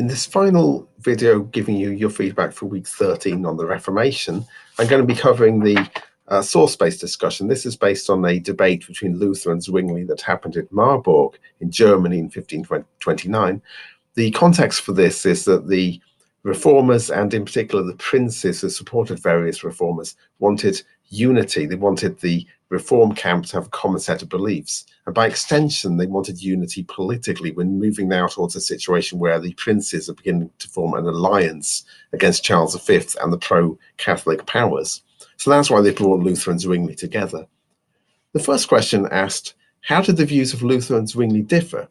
In this final video giving you your feedback for week 13 on the Reformation, I'm going to be covering the source-based discussion. This is based on a debate between Luther and Zwingli that happened at Marburg in Germany in 1529. The context for this is that the reformers, and in particular the princes who supported various reformers, wanted unity. They wanted the reform camp to have a common set of beliefs. And by extension, they wanted unity politically when moving now towards a situation where the princes are beginning to form an alliance against Charles V and the pro-Catholic powers. So that's why they brought Luther and Zwingli together. The first question asked, how did the views of Luther and Zwingli differ?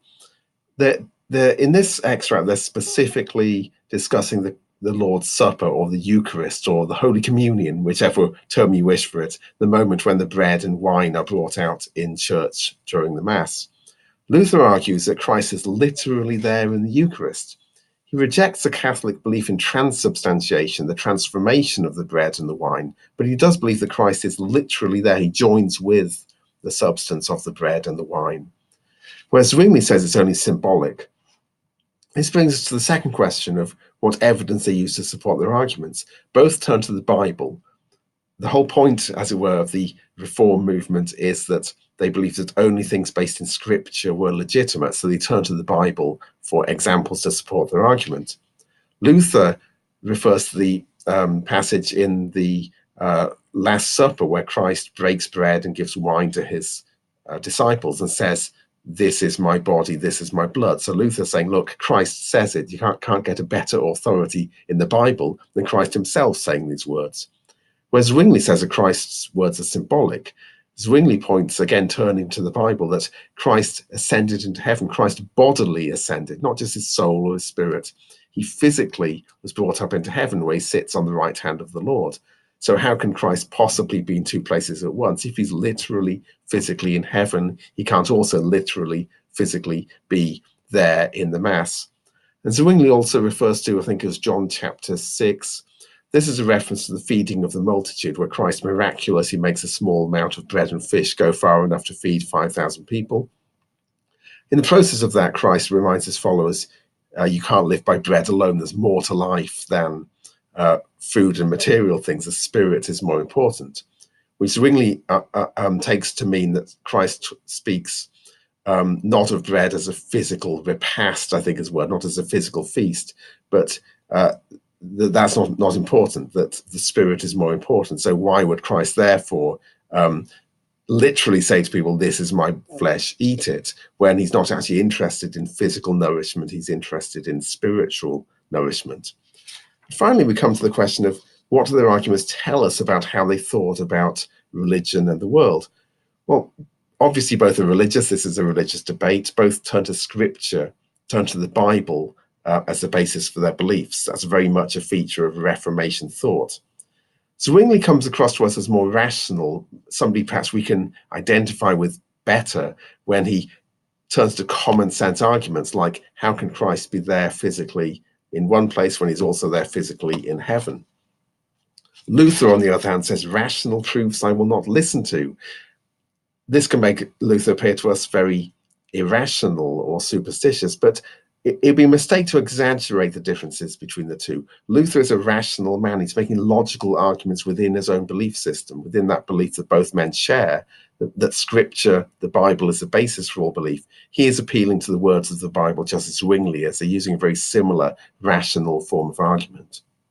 In this extract, they're specifically discussing the Lord's Supper or the Eucharist or the Holy Communion, whichever term you wish for it, the moment when the bread and wine are brought out in church during the Mass. Luther argues that Christ is literally there in the Eucharist. He rejects the Catholic belief in transubstantiation, the transformation of the bread and the wine, but he does believe that Christ is literally there. He joins with the substance of the bread and the wine. Whereas Zwingli says it's only symbolic. This brings us to the second question of what evidence they use to support their arguments. Both turn to the Bible. The whole point, as it were, of the Reform movement is that they believed that only things based in Scripture were legitimate, so they turn to the Bible for examples to support their argument. Luther refers to the passage in the Last Supper where Christ breaks bread and gives wine to his disciples and says, "This is my body, this is my blood." So Luther's saying, look, Christ says it. You can't get a better authority in the Bible than Christ himself saying these words. Whereas Zwingli says that Christ's words are symbolic. Zwingli points, again, turning to the Bible, that Christ ascended into heaven. Christ bodily ascended, not just his soul or his spirit. He physically was brought up into heaven where he sits on the right hand of the Lord. So how can Christ possibly be in two places at once? If he's literally, physically in heaven, he can't also literally, physically be there in the Mass. And Zwingli also refers to, I think, as John chapter 6. This is a reference to the feeding of the multitude, where Christ miraculously makes a small amount of bread and fish go far enough to feed 5,000 people. In the process of that, Christ reminds his followers, you can't live by bread alone. There's more to life than food and material things. The spirit is more important, which Zwingli takes to mean that Christ speaks not of bread as a physical repast, I think is the word, not as a physical feast, but that's not important, that the spirit is more important. So why would Christ therefore literally say to people, this is my flesh, eat it, when he's not actually interested in physical nourishment, he's interested in spiritual nourishment. Finally, we come to the question of what do their arguments tell us about how they thought about religion and the world? Well, obviously both are religious. This is a religious debate. Both turn to Scripture, turn to the Bible as the basis for their beliefs. That's very much a feature of Reformation thought. Zwingli comes across to us as more rational, somebody perhaps we can identify with better when he turns to common sense arguments like, how can Christ be there physically in one place when he's also there physically in heaven? Luther, on the other hand, says, rational proofs I will not listen to. This can make Luther appear to us very irrational or superstitious, but it'd be a mistake to exaggerate the differences between the two. Luther is a rational man. He's making logical arguments within his own belief system, within that belief that both men share, that Scripture, the Bible, is the basis for all belief. He is appealing to the words of the Bible just as Zwingli is. They're using a very similar rational form of argument.